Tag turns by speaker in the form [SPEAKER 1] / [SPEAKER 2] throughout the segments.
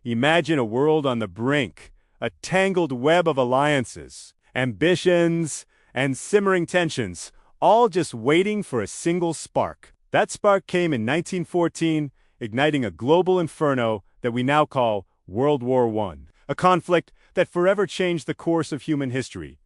[SPEAKER 1] Imagine a world on the brink, a tangled web of alliances, ambitions, and simmering tensions, all just waiting for a single spark. That spark came in 1914, igniting a global inferno that we now call World War I, a conflict that forever changed the course of human history.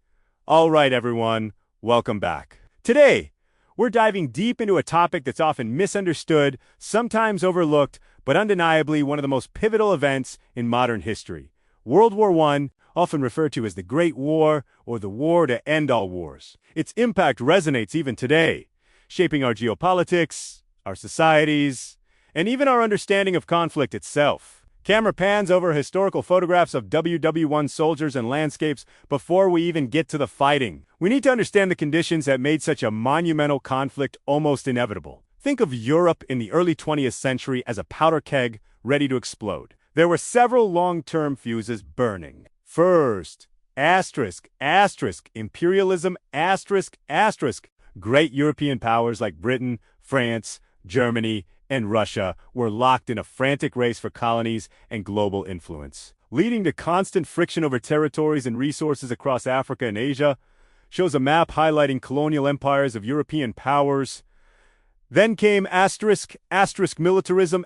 [SPEAKER 1] All right, everyone, welcome back. Today, we're diving deep into a topic that's often misunderstood, sometimes overlooked, but undeniably one of the most pivotal events in modern history. World War I, often referred to as the Great War or the war to end all wars. Its impact resonates even today, shaping our geopolitics, our societies, and even our understanding of conflict itself. Camera pans over historical photographs of WW1 soldiers and landscapes before we even get to the fighting. We need to understand the conditions that made such a monumental conflict almost inevitable. Think of Europe in the early 20th century as a powder keg ready to explode. There were several long-term fuses burning. First, imperialism, great European powers like Britain, France, Germany, and Russia were locked in a frantic race for colonies and global influence, leading to constant friction over territories and resources across Africa and Asia. Shows a map highlighting colonial empires of European powers. Then came militarism,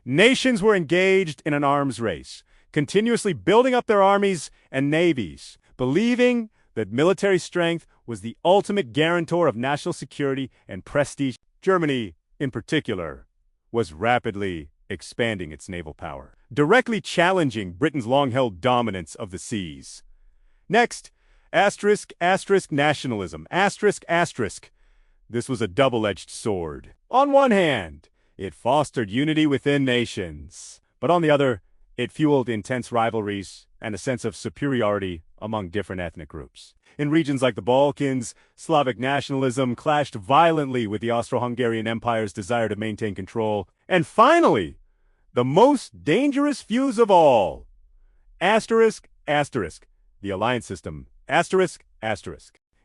[SPEAKER 1] nations were engaged in an arms race, continuously building up their armies and navies, believing that military strength was the ultimate guarantor of national security and prestige. Germany, in particular, was rapidly expanding its naval power, directly challenging Britain's long-held dominance of the seas. Next, nationalism, This was a double-edged sword. On one hand, it fostered unity within nations, but on the other, it fueled intense rivalries and a sense of superiority among different ethnic groups. In regions like the Balkans, Slavic nationalism clashed violently with the Austro-Hungarian Empire's desire to maintain control. And finally, the most dangerous fuse of all, the alliance system,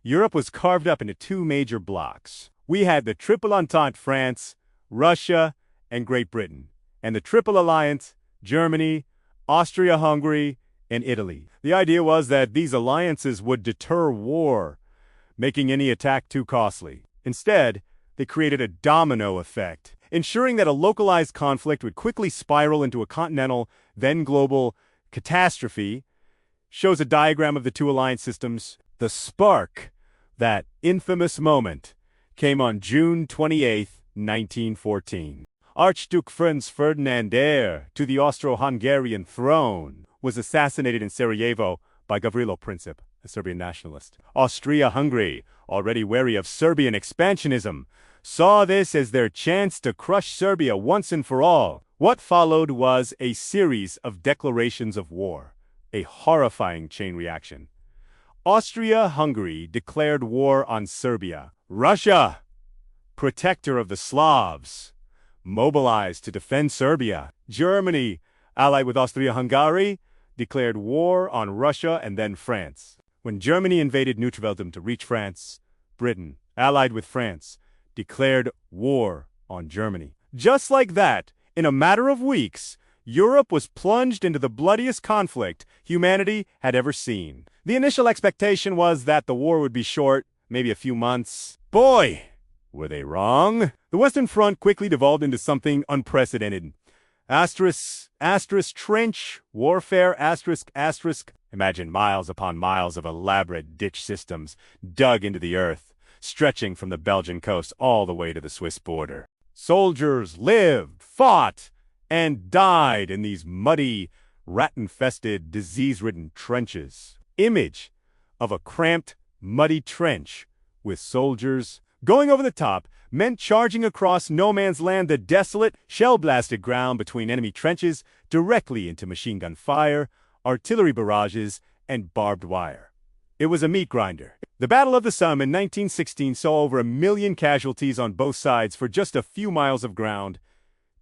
[SPEAKER 1] Europe was carved up into two major blocks. We had the Triple Entente: France, Russia, and Great Britain, and the Triple Alliance: Germany, Austria-Hungary, and Italy. The idea was that these alliances would deter war, making any attack too costly. Instead, they created a domino effect, ensuring that a localized conflict would quickly spiral into a continental, then global, catastrophe. Shows a diagram of the two alliance systems. The spark, that infamous moment, came on June 28, 1914. Archduke Franz Ferdinand, heir to the Austro-Hungarian throne, was assassinated in Sarajevo by Gavrilo Princip, a Serbian nationalist. Austria-Hungary, already wary of Serbian expansionism, saw this as their chance to crush Serbia once and for all. What followed was a series of declarations of war, a horrifying chain reaction. Austria-Hungary declared war on Serbia. Russia, protector of the Slavs, mobilized to defend Serbia. Germany, allied with Austria-Hungary, declared war on Russia and then France. When Germany invaded Neutralendum to reach France, Britain, allied with France, declared war on Germany. Just like that, in a matter of weeks, Europe was plunged into the bloodiest conflict humanity had ever seen. The initial expectation was that the war would be short, maybe a few months. Boy, were they wrong? The Western Front quickly devolved into something unprecedented. Trench warfare, Imagine miles upon miles of elaborate ditch systems dug into the earth, stretching from the Belgian coast all the way to the Swiss border. Soldiers lived, fought, and died in these muddy, rat-infested, disease-ridden trenches. Image of a cramped, muddy trench with soldiers going over the top meant charging across no man's land, the desolate, shell-blasted ground between enemy trenches, directly into machine gun fire, artillery barrages, and barbed wire. It was a meat grinder. The Battle of the Somme in 1916 saw over 1 million casualties on both sides for just a few miles of ground.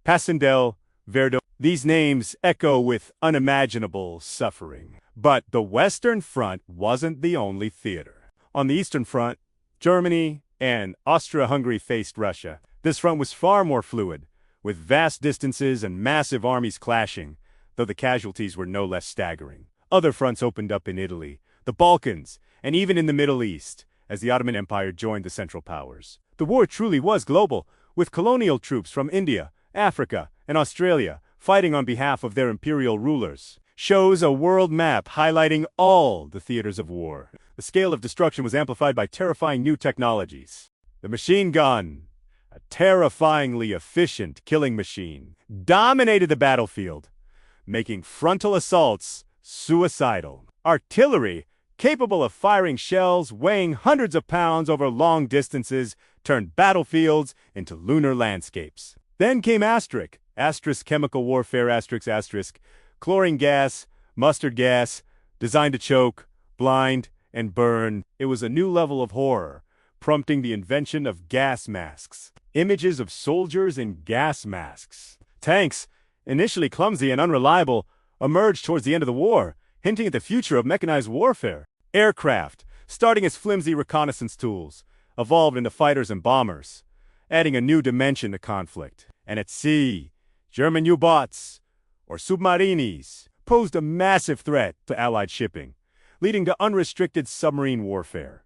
[SPEAKER 1] Passchendaele, Verdun. These names echo with unimaginable suffering. But the Western Front wasn't the only theater. On the Eastern Front, Germany and Austria-Hungary faced Russia. This front was far more fluid, with vast distances and massive armies clashing. though the casualties were no less staggering. Other fronts opened up in Italy, the Balkans, and even in the Middle East, as the Ottoman Empire joined the Central Powers. The war truly was global, with colonial troops from India, Africa, and Australia fighting on behalf of their imperial rulers. Shows a world map highlighting all the theaters of war. The scale of destruction was amplified by terrifying new technologies. The machine gun, a terrifyingly efficient killing machine, dominated the battlefield, making frontal assaults suicidal. Artillery, capable of firing shells weighing hundreds of pounds over long distances, turned battlefields into lunar landscapes. Then came asterisk chemical warfare, chlorine gas, mustard gas, designed to choke, blind, and burn. It was a new level of horror, prompting the invention of gas masks. Images of soldiers in gas masks. Tanks, initially clumsy and unreliable, emerged towards the end of the war, hinting at the future of mechanized warfare. Aircraft, starting as flimsy reconnaissance tools, evolved into fighters and bombers, adding a new dimension to conflict. And at sea, German U-boats, or submarines, posed a massive threat to Allied shipping, leading to unrestricted submarine warfare.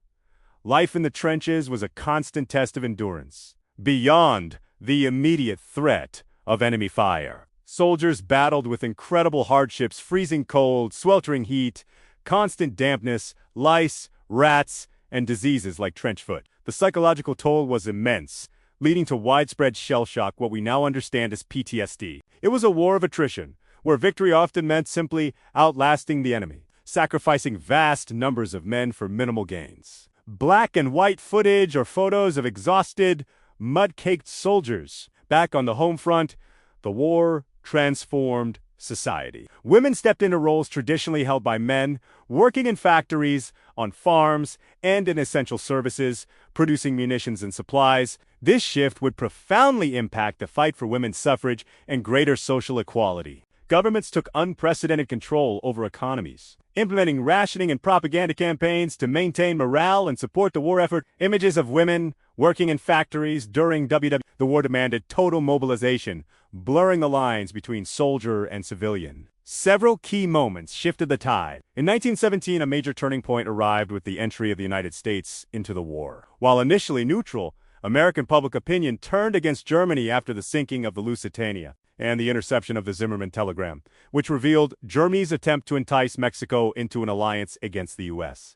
[SPEAKER 1] Life in the trenches was a constant test of endurance, beyond the immediate threat of enemy fire. Soldiers battled with incredible hardships, freezing cold, sweltering heat, constant dampness, lice, rats, and diseases like trench foot. The psychological toll was immense, leading to widespread shell shock, what we now understand as PTSD. It was a war of attrition, where victory often meant simply outlasting the enemy, sacrificing vast numbers of men for minimal gains. Black and white footage or photos of exhausted, mud-caked soldiers. Back on the home front, the war transformed society. Women stepped into roles traditionally held by men, working in factories, on farms, and in essential services, producing munitions and supplies. This shift would profoundly impact the fight for women's suffrage and greater social equality. Governments took unprecedented control over economies, implementing rationing and propaganda campaigns to maintain morale and support the war effort. Images of women working in factories during WW. The war demanded total mobilization, blurring the lines between soldier and civilian. Several key moments shifted the tide. In 1917, a major turning point arrived with the entry of the United States into the war. While initially neutral, American public opinion turned against Germany after the sinking of the Lusitania and the interception of the Zimmerman telegram, which revealed Germany's attempt to entice Mexico into an alliance against the U.S.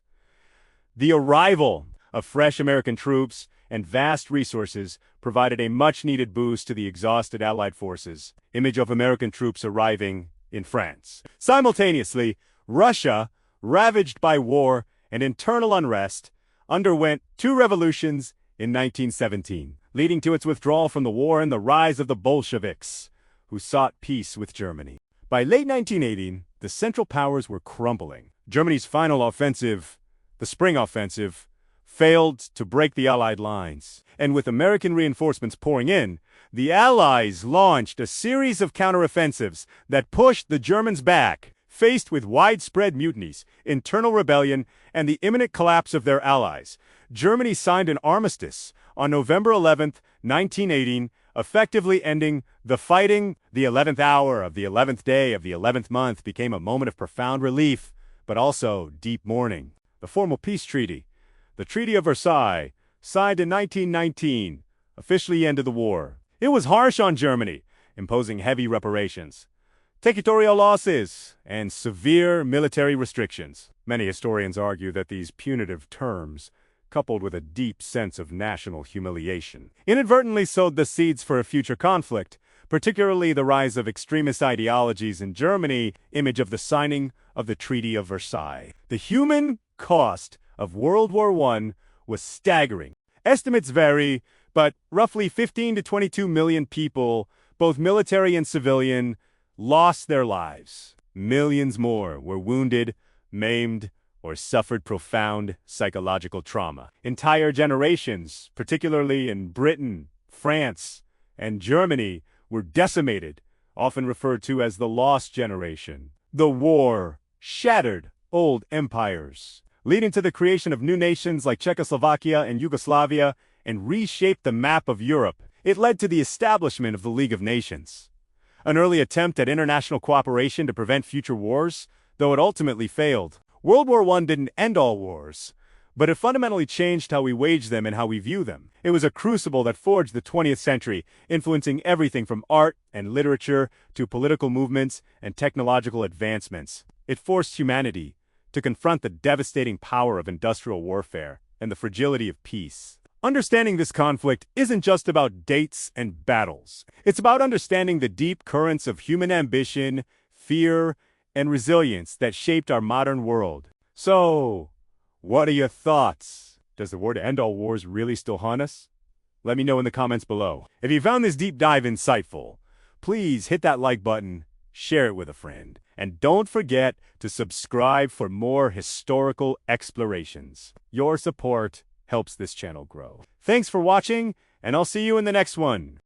[SPEAKER 1] The arrival of fresh American troops and vast resources provided a much-needed boost to the exhausted Allied forces. Image of American troops arriving in France. Simultaneously, Russia, ravaged by war and internal unrest, underwent two revolutions in 1917, leading to its withdrawal from the war and the rise of the Bolsheviks, who sought peace with Germany. By late 1918, the Central Powers were crumbling. Germany's final offensive, the Spring Offensive, failed to break the Allied lines. And with American reinforcements pouring in, the Allies launched a series of counteroffensives that pushed the Germans back. Faced with widespread mutinies, internal rebellion, and the imminent collapse of their allies, Germany signed an armistice on November 11, 1918, effectively ending the fighting. The 11th hour of the 11th day of the 11th month became a moment of profound relief, but also deep mourning. The formal peace treaty, the Treaty of Versailles, signed in 1919, officially ended the war. It was harsh on Germany, imposing heavy reparations, territorial losses, and severe military restrictions. Many historians argue that these punitive terms, coupled with a deep sense of national humiliation, inadvertently sowed the seeds for a future conflict, particularly the rise of extremist ideologies in Germany. Image of the signing of the Treaty of Versailles. The human cost of World War I was staggering. Estimates vary, but roughly 15 to 22 million people, both military and civilian, lost their lives. Millions more were wounded, maimed, or suffered profound psychological trauma. Entire generations, particularly in Britain, France, and Germany, were decimated, often referred to as the lost generation. The war shattered old empires, leading to the creation of new nations like Czechoslovakia and Yugoslavia, and reshaped the map of Europe. It led to the establishment of the League of Nations, An early attempt at international cooperation to prevent future wars, though it ultimately failed. World War I didn't end all wars, but it fundamentally changed how we wage them and how we view them. It was a crucible that forged the 20th century, influencing everything from art and literature to political movements and technological advancements. It forced humanity to confront the devastating power of industrial warfare and the fragility of peace. Understanding this conflict isn't just about dates and battles. It's about understanding the deep currents of human ambition, fear, and resilience that shaped our modern world. So, what are your thoughts? Does the war to end all wars really still haunt us? Let me know in the comments below. If you found this deep dive insightful, please hit that like button, share it with a friend, and don't forget to subscribe for more historical explorations. Your support helps this channel grow. Thanks for watching, and I'll see you in the next one.